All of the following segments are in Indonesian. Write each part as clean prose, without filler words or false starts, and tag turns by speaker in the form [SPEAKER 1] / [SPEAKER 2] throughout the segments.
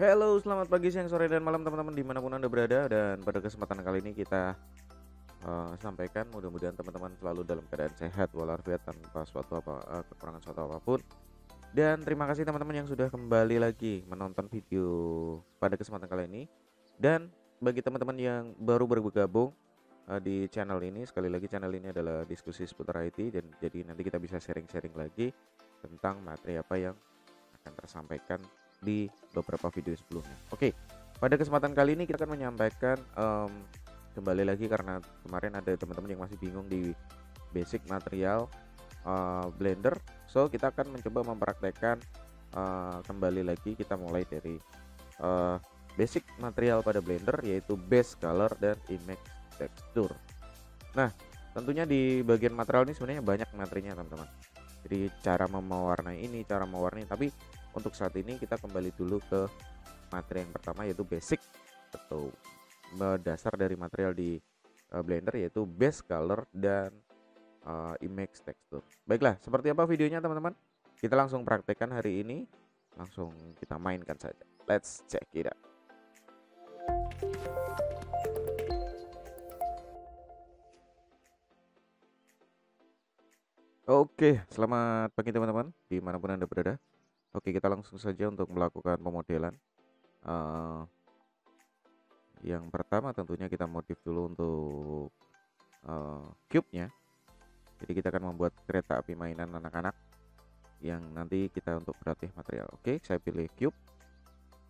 [SPEAKER 1] Halo, selamat pagi, siang, sore, dan malam teman-teman dimanapun Anda berada. Dan pada kesempatan kali ini kita sampaikan mudah-mudahan teman-teman selalu dalam keadaan sehat walafiat tanpa kekurangan suatu apapun. Dan terima kasih teman-teman yang sudah kembali lagi menonton video pada kesempatan kali ini. Dan bagi teman-teman yang baru bergabung di channel ini, sekali lagi channel ini adalah diskusi seputar IT, dan jadi nanti kita bisa sharing-sharing lagi tentang materi apa yang akan tersampaikan di beberapa video sebelumnya. Oke, pada kesempatan kali ini kita akan menyampaikan kembali lagi karena kemarin ada teman-teman yang masih bingung di basic material Blender. So kita akan mencoba mempraktekkan kembali lagi, kita mulai dari basic material pada Blender, yaitu base color dan image texture. Nah, tentunya di bagian material ini sebenarnya banyak materinya teman-teman. Jadi cara mewarnai ini, cara mewarnai, tapi untuk saat ini kita kembali dulu ke materi yang pertama, yaitu basic atau dasar dari material di Blender, yaitu base color dan image texture. Baiklah, seperti apa videonya teman-teman? Kita langsung praktekkan hari ini, langsung kita mainkan saja. Let's check it out. Oke, selamat pagi teman-teman dimanapun Anda berada. Oke, kita langsung saja untuk melakukan pemodelan. Yang pertama tentunya kita modif dulu untuk cube-nya. Jadi kita akan membuat kereta api mainan anak-anak yang nanti kita untuk berlatih material. Oke, saya pilih cube,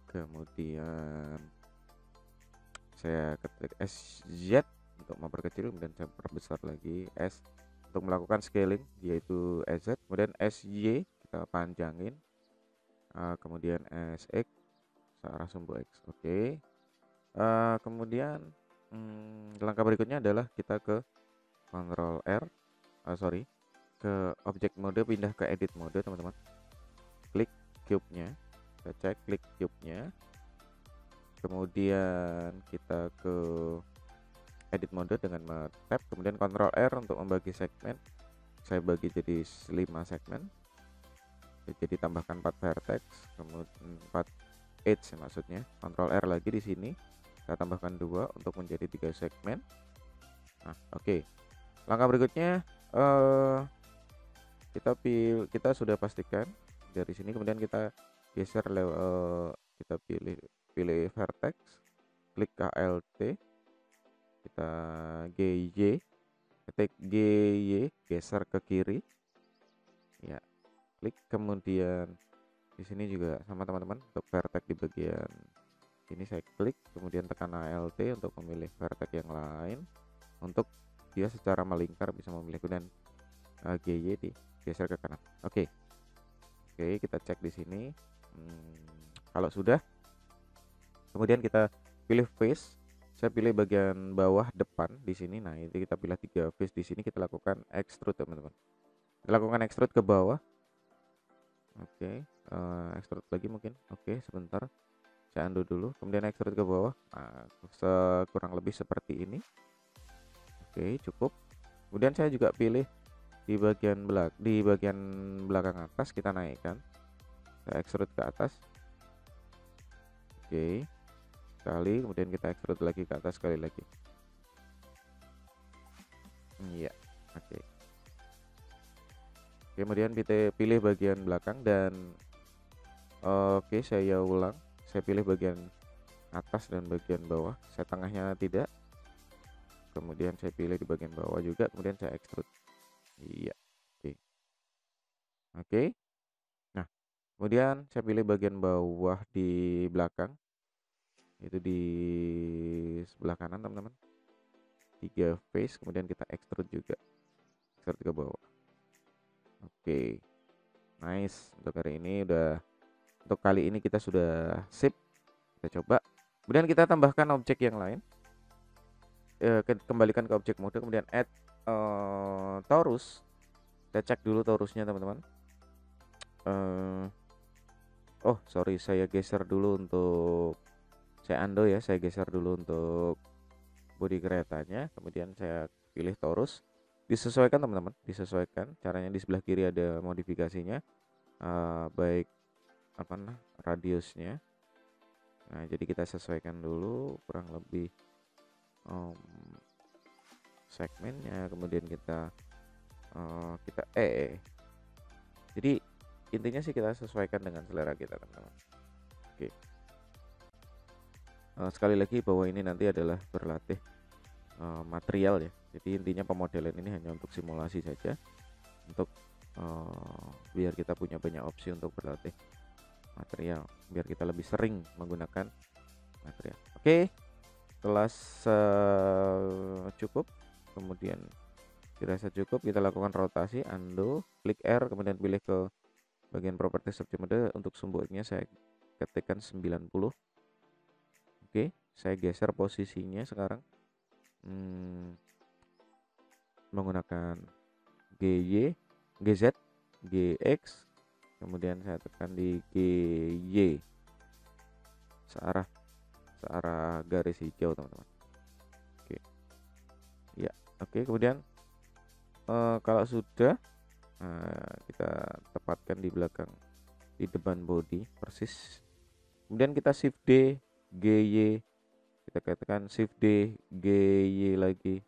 [SPEAKER 1] kemudian saya ketik SZ untuk memperkecil, kemudian saya perbesar lagi S untuk melakukan scaling, yaitu SZ, kemudian SY kita panjangin, kemudian SX searah sumbu X. Oke. Kemudian langkah berikutnya adalah kita ke Ctrl R, ke object mode, pindah ke edit mode teman-teman. Klik cube-nya, kita cek, klik cube-nya, kemudian kita ke edit mode dengan tab, kemudian Ctrl R untuk membagi segmen. Saya bagi jadi 5 segmen, jadi tambahkan 4 vertex, kemudian 4 edge maksudnya. Ctrl R lagi di sini, kita tambahkan 2 untuk menjadi 3 segmen. Nah, oke. Langkah berikutnya kita sudah pastikan dari sini, kemudian kita geser kita pilih vertex, klik KLT, kita GY, ketik GY, geser ke kiri ya, klik, kemudian di sini juga sama teman-teman, untuk vertex di bagian ini saya klik, kemudian tekan ALT untuk memilih vertex yang lain, untuk dia secara melingkar bisa memilih, dan GY digeser ke kanan. Oke, kita cek di sini. Kalau sudah, kemudian kita pilih face. Saya pilih bagian bawah depan di sini. Nah, itu kita pilih 3 face di sini, kita lakukan extrude teman-teman. Kita lakukan extrude ke bawah. Oke, extrude lagi mungkin. Oke, sebentar. Saya undo dulu, kemudian extrude ke bawah. Nah, kurang lebih seperti ini. Oke, cukup. Kemudian saya juga pilih di bagian belakang atas, kita naikkan, kita extrude ke atas. Oke, sekali, kemudian kita extrude lagi ke atas sekali lagi. Iya, oke. Kemudian pilih bagian belakang, dan oke, saya ulang, saya pilih bagian atas dan bagian bawah, saya tengahnya tidak, kemudian saya pilih di bagian bawah juga, kemudian saya extrude. Iya, oke. Nah, kemudian saya pilih bagian bawah di belakang, itu di sebelah kanan teman-teman, 3 face, kemudian kita extrude juga, extrude ke bawah. Oke, nice. Untuk hari ini untuk kali ini kita sudah sip. Kita coba, kemudian kita tambahkan objek yang lain, kembalikan ke objek mode, kemudian add torus. Kita cek dulu torusnya teman-teman. Oh sorry, saya geser dulu untuk, saya undo ya, saya geser dulu untuk bodi keretanya, kemudian saya pilih torus, disesuaikan teman-teman, disesuaikan caranya. Di sebelah kiri ada modifikasinya, baik radiusnya, Nah, jadi kita sesuaikan dulu kurang lebih segmennya, kemudian kita jadi intinya sih kita sesuaikan dengan selera kita, teman-teman. Oke. Sekali lagi bahwa ini nanti adalah berlatih material ya. Jadi intinya pemodelan ini hanya untuk simulasi saja, untuk biar kita punya banyak opsi untuk berlatih material, biar kita lebih sering menggunakan material. Oke, setelah cukup, kemudian dirasa cukup, kita lakukan rotasi, undo, klik R, kemudian pilih ke bagian properti subject mode. Untuk sumbunya saya ketikkan 90. Oke, saya geser posisinya sekarang menggunakan GY, GZ, GX, kemudian saya tekan di GY searah garis hijau, teman-teman. Oke, ya, oke. Kemudian kalau sudah, kita tepatkan di belakang, di depan body persis. Kemudian kita shift D, GY, kita katakan shift D, GY lagi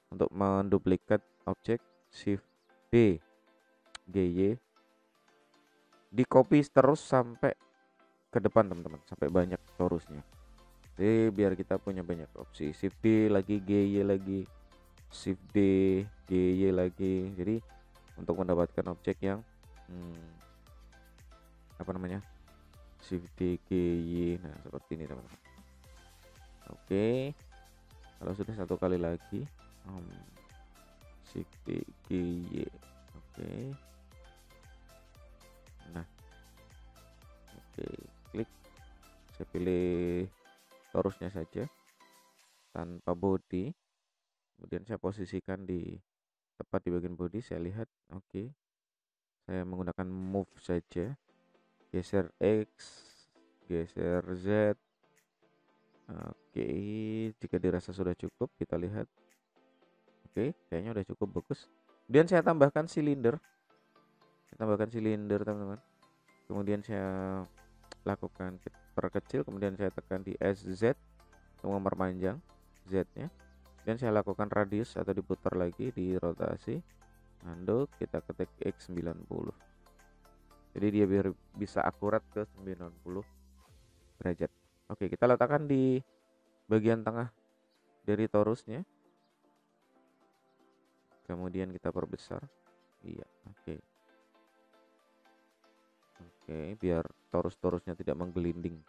[SPEAKER 1] untuk menduplikat objek, shift D, GY, di copy terus sampai ke depan, teman-teman, sampai banyak torusnya. Jadi biar kita punya banyak opsi, shift D lagi, GY lagi, shift D, GY lagi. Jadi untuk mendapatkan objek yang shift D, GY, nah seperti ini, teman-teman. Oke, kalau sudah satu kali lagi, shift D, GY. Oke, nah, oke, klik, saya pilih torusnya saja tanpa body, kemudian saya posisikan di tepat di bagian body. Saya lihat, oke, saya menggunakan move saja, geser X, geser Z. Oke, jika dirasa sudah cukup, kita lihat. Oke, kayaknya udah cukup, bagus. Kemudian saya tambahkan silinder, teman-teman. Kemudian saya lakukan perkecil, kemudian saya tekan di SZ untuk memperpanjang Z-nya. Dan saya lakukan radius atau diputar lagi, di rotasi, undo, kita ketik X90. Jadi dia biar bisa akurat ke 90 derajat. Oke, kita letakkan di bagian tengah dari torusnya. Kemudian kita perbesar. Iya, oke. Oke, biar torus-torusnya tidak menggelinding.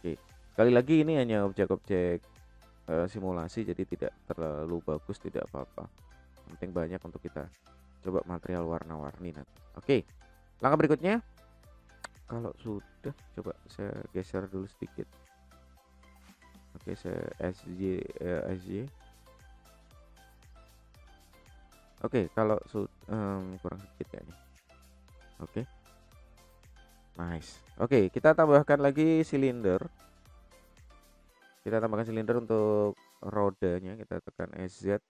[SPEAKER 1] Oke, sekali lagi ini hanya objek-objek simulasi, jadi tidak terlalu bagus, tidak apa-apa. Penting banyak untuk kita coba material warna-warni nanti. Oke, langkah berikutnya, kalau sudah, coba saya geser dulu sedikit. Oke, saya SJ. Oke, kalau kurang sedikit ya nih. Oke, nice. Oke, kita tambahkan lagi silinder. Kita tambahkan silinder untuk rodanya, kita tekan SZ.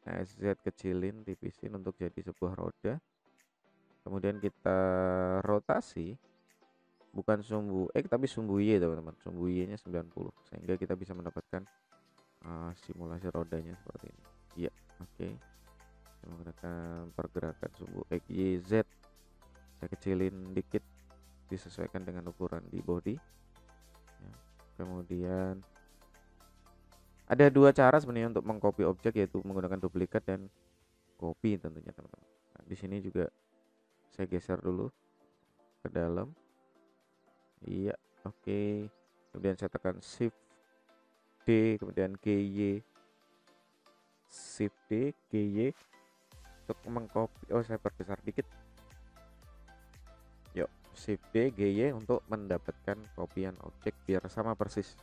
[SPEAKER 1] SZ kecilin, tipisin untuk jadi sebuah roda. Kemudian kita rotasi, bukan sumbu X tapi sumbu Y, teman-teman. Sumbu Y nya 90, sehingga kita bisa mendapatkan simulasi rodanya seperti ini. Iya, oke. Saya menggunakan pergerakan sumbu X, Y, Z. Saya kecilin dikit, disesuaikan dengan ukuran di body ya. Kemudian ada dua cara sebenarnya untuk mengcopy objek, yaitu menggunakan duplikat dan copy tentunya, teman-teman. Nah, di sini juga saya geser dulu ke dalam. Iya, oke. Kemudian saya tekan shift D, kemudian GY, shift D, GY untuk mengcopy. Oh, saya perbesar dikit. Yuk, shift D, GY untuk mendapatkan kopian objek biar sama persis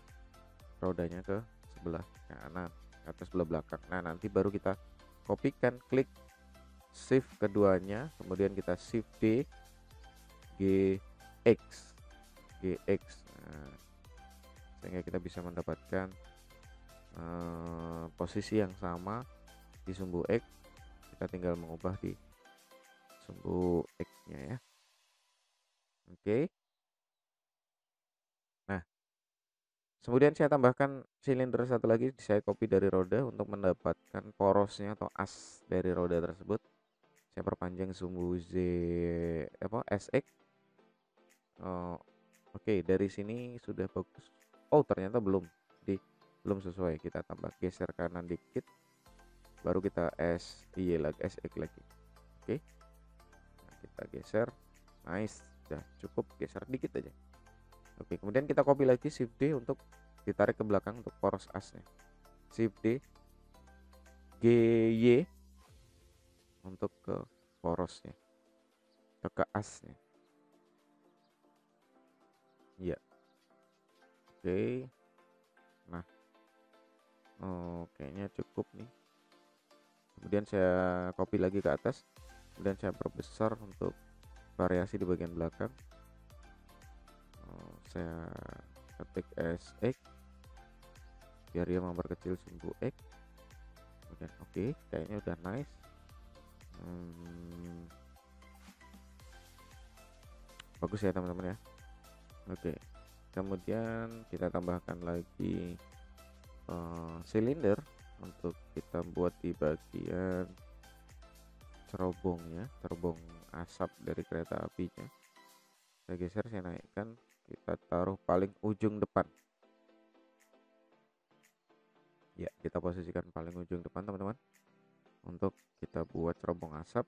[SPEAKER 1] rodanya ke sebelah kanan atau sebelah belakang. Nah, nanti baru kita kopikan, klik shift keduanya, kemudian kita shift D, GX. Nah, sehingga kita bisa mendapatkan posisi yang sama di sumbu X. Kita tinggal mengubah di sumbu X nya ya. Oke. Nah, kemudian saya tambahkan silinder satu lagi, saya copy dari roda untuk mendapatkan porosnya atau as dari roda tersebut. Saya perpanjang sumbu Z apa SX. Oh, oke, dari sini sudah bagus. Oh, ternyata belum. Jadi belum sesuai. Kita tambah geser kanan dikit, baru kita SY lagi, SX lagi. Oke. Nah, kita geser. Nice. Udah cukup, geser dikit aja. Oke, kemudian kita copy lagi Shift D untuk ditarik ke belakang untuk poros asnya. Shift D, GY untuk ke porosnya, ke asnya. Iya. Oke. Nah, oh, kayaknya cukup nih. Kemudian saya copy lagi ke atas, kemudian saya perbesar untuk variasi di bagian belakang. Saya ketik SX biar dia memperkecil sumbu X. Kemudian oke, kayaknya udah nice. Bagus ya teman-teman ya. Oke, kemudian kita tambahkan lagi silinder untuk kita buat di bagian cerobongnya, cerobong asap dari kereta apinya. Saya geser, saya naikkan, kita taruh paling ujung depan. Ya, kita posisikan paling ujung depan teman-teman, untuk kita buat cerobong asap,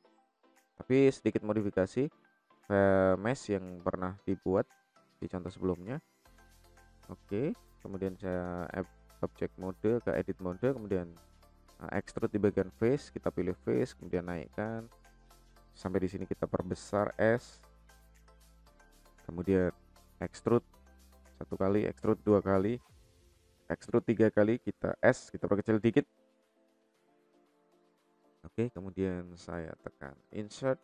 [SPEAKER 1] tapi sedikit modifikasi mesh yang pernah dibuat di contoh sebelumnya. Oke, kemudian saya object mode ke edit mode, kemudian extrude di bagian face, kita pilih face, kemudian naikkan sampai di sini, kita perbesar S, kemudian extrude satu kali, extrude dua kali, extrude tiga kali, kita S, kita perkecil dikit. Oke, kemudian saya tekan insert.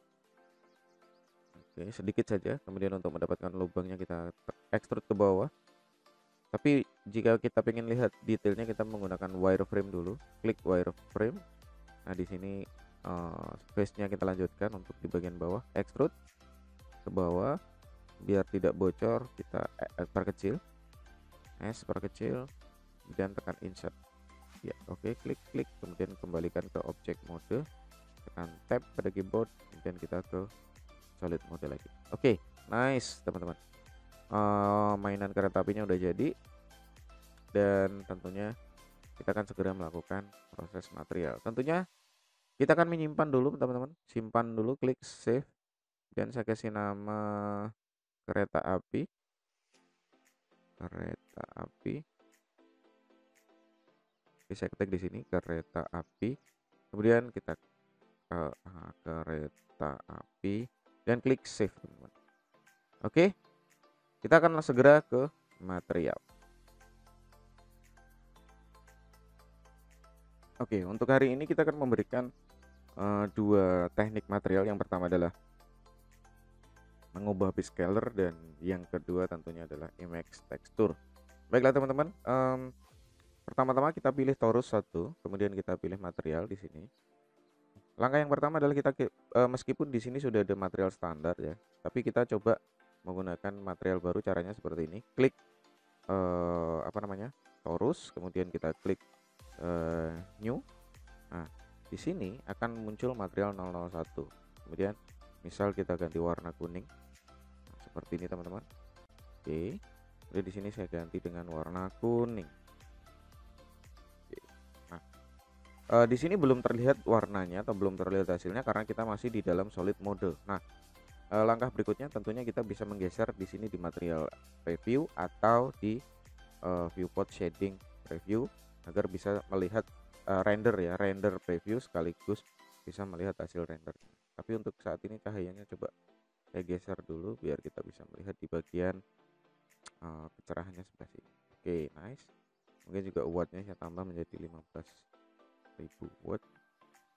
[SPEAKER 1] Oke, sedikit saja. Kemudian untuk mendapatkan lubangnya kita extrude ke bawah. Tapi jika kita ingin lihat detailnya, kita menggunakan wireframe dulu. Klik wireframe. Nah, di sini face-nya kita lanjutkan untuk di bagian bawah, extrude ke bawah biar tidak bocor, kita perkecil. S perkecil, kemudian tekan insert. Ya, oke, klik, kemudian kembalikan ke object mode, tekan tab pada keyboard, kemudian kita ke solid mode lagi. Oke, nice teman-teman. Mainan kereta apinya udah jadi, dan tentunya kita akan segera melakukan proses material. Tentunya kita akan menyimpan dulu teman-teman, simpan dulu, klik save, dan saya kasih nama kereta api. Oke, saya ketik di sini kereta api, kemudian kita kereta api dan klik save teman-teman. Oke, kita akan segera ke material. Oke, untuk hari ini kita akan memberikan dua teknik material. Yang pertama adalah mengubah B-scaler, dan yang kedua tentunya adalah image texture. Baiklah teman-teman, pertama-tama kita pilih torus 1, kemudian kita pilih material di sini. Langkah yang pertama adalah kita meskipun di sini sudah ada material standar ya, tapi kita coba menggunakan material baru. Caranya seperti ini. Klik torus, kemudian kita klik new. Nah, di sini akan muncul material 001. Kemudian misal kita ganti warna kuning. Nah, seperti ini teman-teman. Oke. Jadi di sini saya ganti dengan warna kuning. Di sini belum terlihat warnanya atau belum terlihat hasilnya karena kita masih di dalam solid mode. Nah, langkah berikutnya tentunya kita bisa menggeser di sini di material preview atau di viewport shading preview agar bisa melihat render ya, render preview sekaligus bisa melihat hasil render. Tapi untuk saat ini cahayanya coba saya geser dulu biar kita bisa melihat di bagian kecerahannya sebelah sini. Oke, nice. Mungkin juga wattnya saya tambah menjadi 15.000 watt.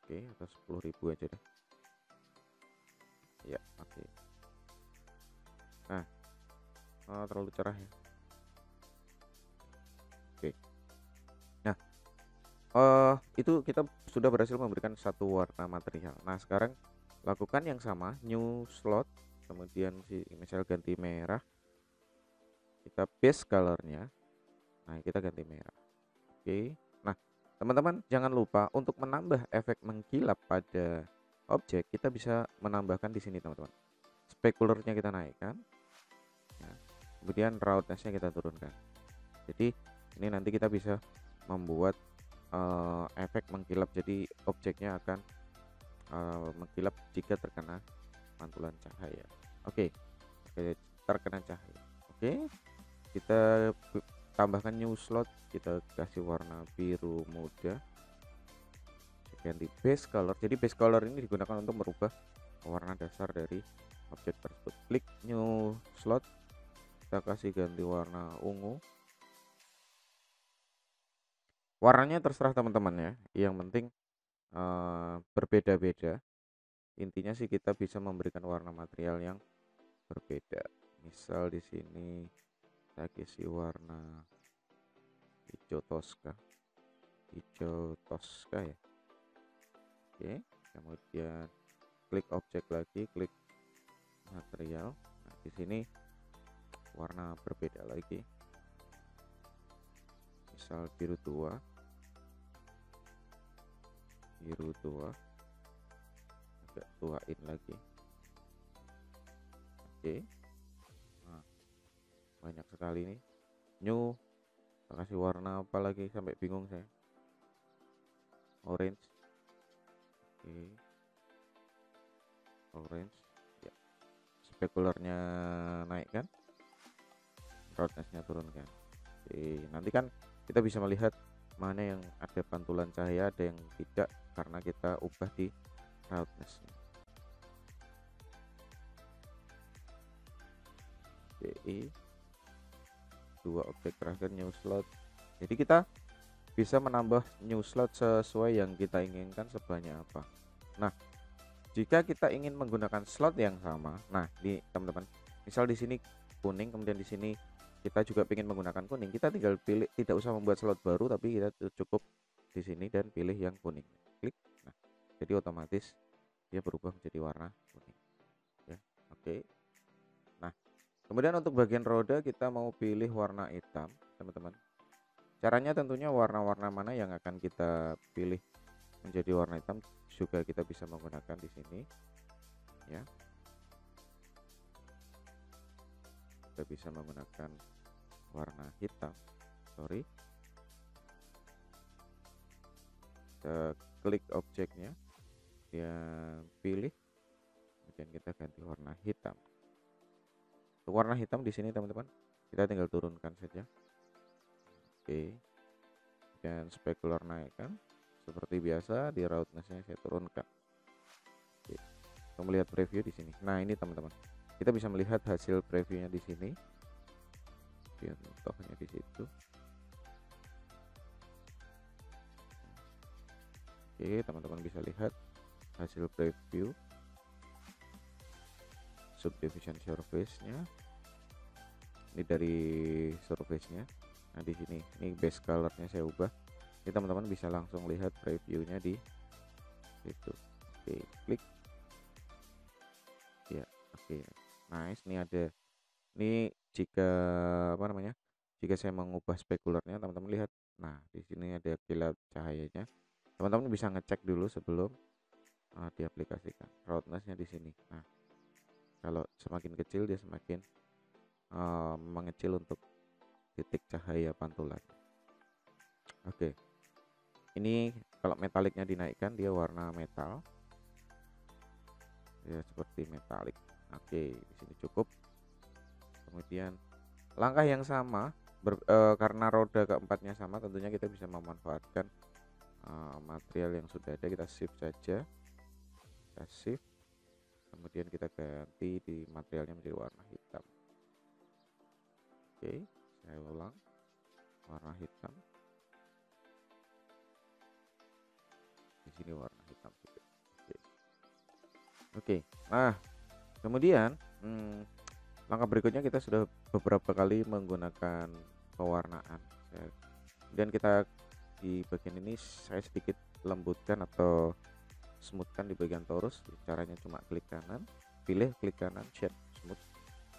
[SPEAKER 1] Oke, atau 10.000 aja deh. Ya, oke. Nah, terlalu cerah ya. Oke. Nah, itu kita sudah berhasil memberikan satu warna material. Nah, sekarang lakukan yang sama, new slot. kemudian misal ganti merah, kita base colornya, nah kita ganti merah. Oke, nah teman-teman jangan lupa untuk menambah efek mengkilap pada objek, kita bisa menambahkan di sini teman-teman. Specularnya kita naikkan, ya. Kemudian roughness-nya kita turunkan. Jadi ini nanti kita bisa membuat efek mengkilap, jadi objeknya akan mengkilap jika terkena pantulan cahaya. Oke, terkena cahaya. Oke, kita tambahkan new slot, kita kasih warna biru muda, ganti base color. Jadi base color ini digunakan untuk merubah warna dasar dari objek tersebut. Klik new slot, kita kasih ganti warna ungu. Warnanya terserah teman-teman ya, yang penting berbeda-beda. Intinya sih kita bisa memberikan warna material yang berbeda. Misal di sini saya kasih warna hijau Tosca ya. Oke, kemudian klik objek lagi, klik material. Nah, di sini warna berbeda lagi. Misal biru tua. Agak tuain lagi. Oke. Nah, banyak sekali nih. New, kasih warna apa lagi sampai bingung saya. Orange. Oke. Orange. Ya. Specularnya naikkan. Roughness-nya turunkan. Oke, nanti kan kita bisa melihat mana yang ada pantulan cahaya, ada yang tidak, karena kita ubah di roughness-nya. Oke, dua objek terakhir new slot. Jadi kita bisa menambah new slot sesuai yang kita inginkan sebanyak apa. Nah, jika kita ingin menggunakan slot yang sama, nah di teman-teman, misal di sini kuning, kemudian di sini kita juga ingin menggunakan kuning, kita tinggal pilih, tidak usah membuat slot baru, tapi kita cukup di sini dan pilih yang kuning. Klik. Nah, jadi otomatis dia berubah menjadi warna kuning. Ya, oke. Nah, kemudian untuk bagian roda kita mau pilih warna hitam, teman-teman. Caranya tentunya warna-warna mana yang akan kita pilih menjadi warna hitam juga kita bisa menggunakan di sini. Ya. Kita bisa menggunakan warna hitam. Kita klik objeknya, dia pilih, kemudian kita ganti warna hitam. Untuk warna hitam di sini teman-teman, kita tinggal turunkan saja. Oke, dan specular naikkan seperti biasa, di roughness-nya saya turunkan. Oke, kita melihat preview di sini. Nah ini teman-teman, kita bisa melihat hasil previewnya di sini. Contohnya di situ. Oke, teman-teman bisa lihat hasil preview subdivision surface-nya. Ini dari surface-nya. Nah, di sini ini base color-nya saya ubah. Ini teman-teman bisa langsung lihat preview-nya di situ. Oke, klik. Ya, oke. Nice, ini ada. Ini jika apa namanya? Jika saya mengubah spekularnya, teman-teman lihat. Nah, di sini ada kilat cahayanya. Teman-teman bisa ngecek dulu sebelum diaplikasikan. Roughness-nya di sini. Nah, kalau semakin kecil dia semakin mengecil untuk titik cahaya pantulan. Oke. Ini kalau metaliknya dinaikkan dia warna metal. Ya seperti metalik. Oke, di sini cukup. Kemudian langkah yang sama karena roda keempatnya sama, tentunya kita bisa memanfaatkan material yang sudah ada. Kita shift saja, kita shift, kemudian kita ganti di materialnya menjadi warna hitam. Oke, saya ulang, warna hitam. Di sini warna hitam juga. Oke. Nah, kemudian langkah berikutnya kita sudah beberapa kali menggunakan pewarnaan. Dan kita di bagian ini saya sedikit lembutkan atau smoothkan di bagian torus. Caranya cuma klik kanan, pilih klik kanan shade smooth,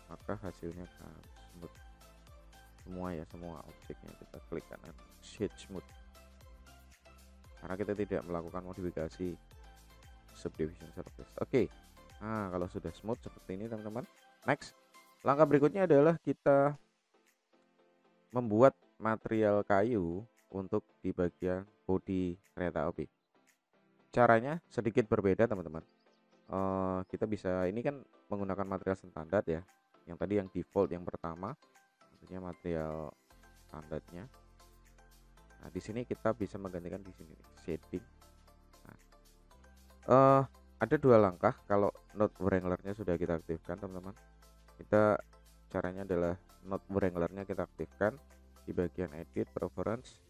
[SPEAKER 1] maka hasilnya akan smooth semua ya, semua objeknya kita klik kanan shade smooth karena kita tidak melakukan modifikasi subdivision surface. Oke. Nah, kalau sudah smooth seperti ini teman-teman, next langkah berikutnya adalah kita membuat material kayu untuk di bagian bodi kereta api. Caranya sedikit berbeda teman-teman. Kita bisa, ini kan menggunakan material standar ya, yang tadi yang default yang pertama maksudnya material standarnya. Nah, di sini kita bisa menggantikan di sini shading. Nah, ada dua langkah kalau node wranglernya sudah kita aktifkan teman-teman. Kita caranya adalah node wranglernya kita aktifkan di bagian edit preference,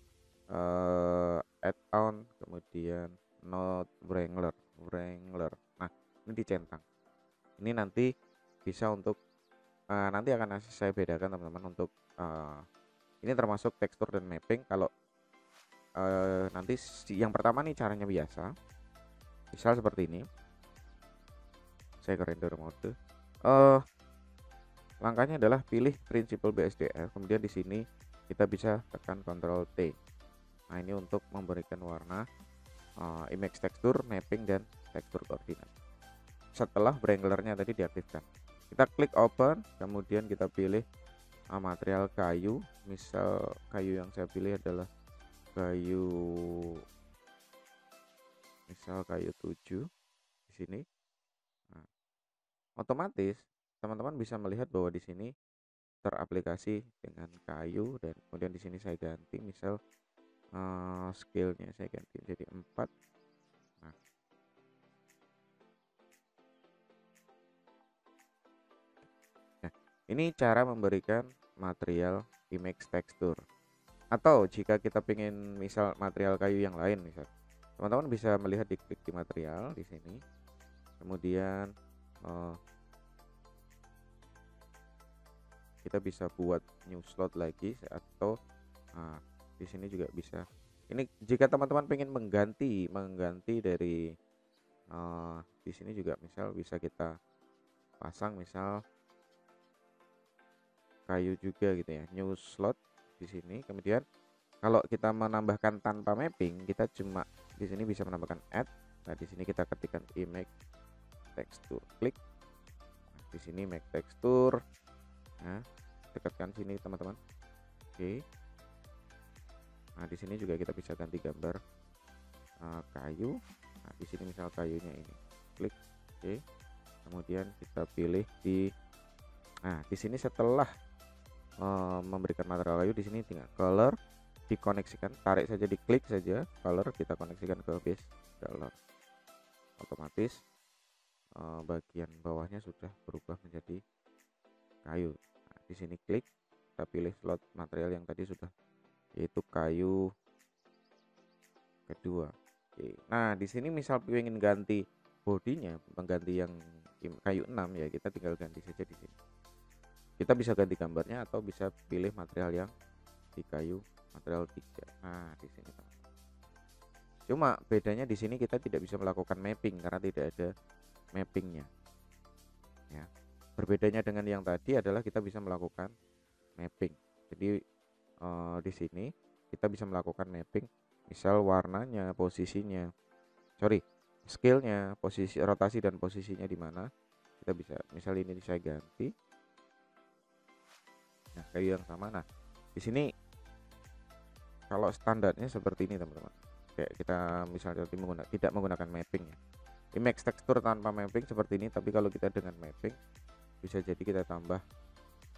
[SPEAKER 1] add-on, kemudian node wrangler. Nah, ini dicentang. Ini nanti bisa untuk nanti akan saya bedakan teman-teman untuk ini termasuk tekstur dan mapping. Kalau nanti yang pertama nih caranya biasa, misal seperti ini, saya ke render mode. Langkahnya adalah pilih prinsipal BSDF, kemudian di sini kita bisa tekan Ctrl T. Nah, ini untuk memberikan warna, image tekstur, mapping, dan tekstur koordinat. Setelah wranglernya tadi diaktifkan, kita klik open, kemudian kita pilih material kayu. Misal kayu yang saya pilih adalah kayu, misal kayu 7 di sini. Nah, otomatis teman-teman bisa melihat bahwa di sini teraplikasi dengan kayu, dan kemudian di sini saya ganti misal scale-nya saya ganti jadi 4. Nah, ini cara memberikan material image tekstur. Atau jika kita pengen misal material kayu yang lain, misal teman-teman bisa melihat di klik di material di sini, kemudian kita bisa buat new slot lagi, atau di sini juga bisa. Ini jika teman-teman pengen mengganti dari di sini juga misal bisa kita pasang misal kayu juga gitu ya, new slot di sini. Kemudian kalau kita menambahkan tanpa mapping, kita cuma di sini bisa menambahkan add. Nah, di sini kita ketikkan image tekstur, klik. Nah, di sini make tekstur. Nah, dekatkan sini teman-teman. Oke. Nah, di sini juga kita bisa ganti gambar kayu. Nah, di sini misal kayunya ini, klik. Oke. Kemudian kita pilih di, nah di sini setelah memberikan material kayu, di sini tinggal color dikoneksikan, tarik saja, diklik saja color, kita koneksikan ke base color, otomatis bagian bawahnya sudah berubah menjadi kayu. Nah, di sini klik, kita pilih slot material yang tadi sudah, yaitu kayu kedua. Oke. Nah, di sini misal ingin ganti bodinya, mengganti yang kayu 6 ya, kita tinggal ganti saja di sini. Kita bisa ganti gambarnya atau bisa pilih material yang di kayu material 3. Nah, di sini teman-teman. Cuma bedanya di sini kita tidak bisa melakukan mapping karena tidak ada mappingnya. Ya. Berbedanya dengan yang tadi adalah kita bisa melakukan mapping. Jadi di sini kita bisa melakukan mapping, misal warnanya, posisinya, scale-nya, posisi rotasi dan posisinya di mana. Kita bisa, misal ini saya ganti. Nah, kayu yang sama. Nah, di sini kalau standarnya seperti ini teman-teman. Kayak kita misalnya tidak menggunakan mapping ya. Image tekstur tanpa mapping seperti ini, tapi kalau kita dengan mapping bisa jadi kita tambah,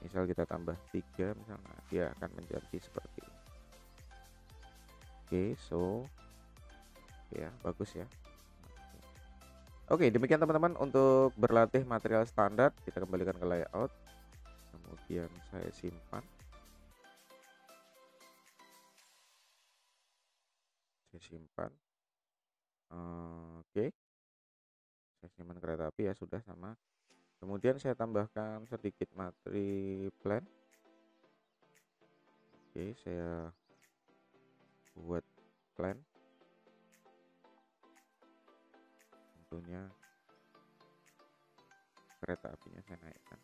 [SPEAKER 1] misal kita tambah 3 misalnya, dia akan menjadi seperti ini. Oke, so ya bagus ya. Oke, demikian teman-teman untuk berlatih material standar. Kita kembalikan ke layout, kemudian saya simpan. Oke, saya simpan kereta api ya, sudah sama. Kemudian saya tambahkan sedikit materi plan. Oke, saya buat plan, tentunya kereta apinya saya naikkan.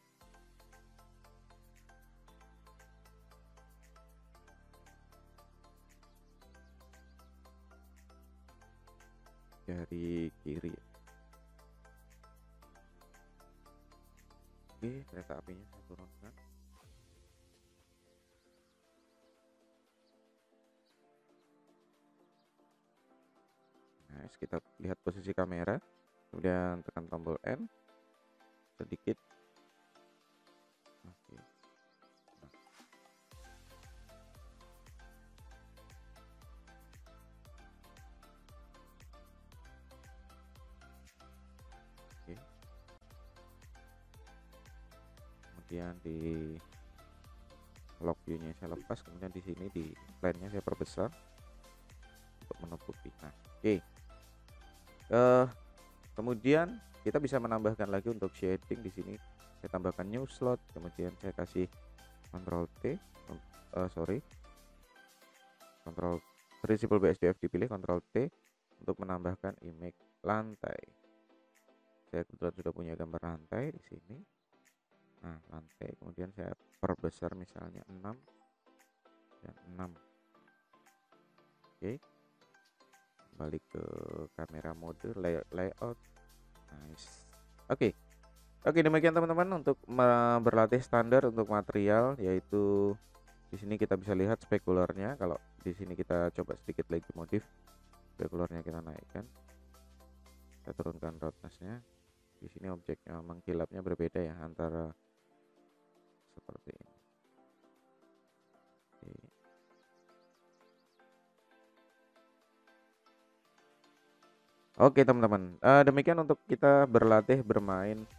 [SPEAKER 1] Dari kiri. Oke, kereta apinya saya turunkan. Nice, kita lihat posisi kamera, kemudian tekan tombol N sedikit. Oke. Nah. Oke. Kemudian di lock view-nya saya lepas, kemudian di sini di plan-nya saya perbesar untuk menutupi. Nah, oke. Kemudian kita bisa menambahkan lagi untuk shading. Di sini saya tambahkan new slot, kemudian saya kasih Ctrl T, Ctrl Principal BSDF dipilih, Ctrl T untuk menambahkan image lantai. Saya kebetulan sudah punya gambar lantai di sini. Nah, lantai kemudian saya perbesar misalnya 6 dan 6. Oke. Kembali ke kamera mode layout. Nice. Oke, demikian teman-teman untuk berlatih standar untuk material, yaitu di sini kita bisa lihat spekularnya. Kalau di sini kita coba sedikit lagi modif, spekularnya kita naikkan, kita turunkan roughness-nya. Di sini objeknya mengkilapnya berbeda ya, antara seperti ini. Oke teman-teman, demikian untuk kita berlatih bermain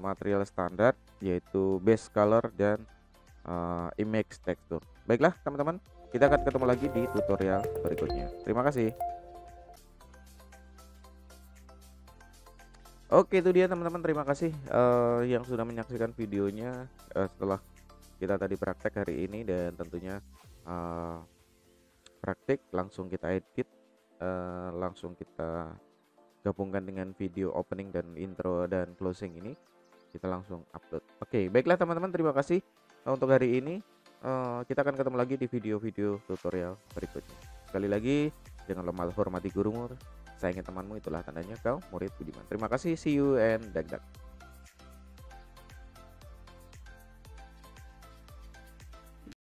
[SPEAKER 1] material standar, yaitu base color dan image texture. Baiklah teman-teman, kita akan ketemu lagi di tutorial berikutnya. Terima kasih. Oke, itu dia teman-teman, terima kasih yang sudah menyaksikan videonya setelah kita tadi praktek hari ini, dan tentunya praktek langsung kita edit, langsung kita gabungkan dengan video opening dan intro dan closing ini, kita langsung upload. Oke, baiklah teman-teman, terima kasih untuk hari ini. Kita akan ketemu lagi di video-video tutorial berikutnya. Sekali lagi, jangan lupa hormati gurumu, sayangi temanmu, itulah tandanya kau murid budiman. Terima kasih, see you and dag dag.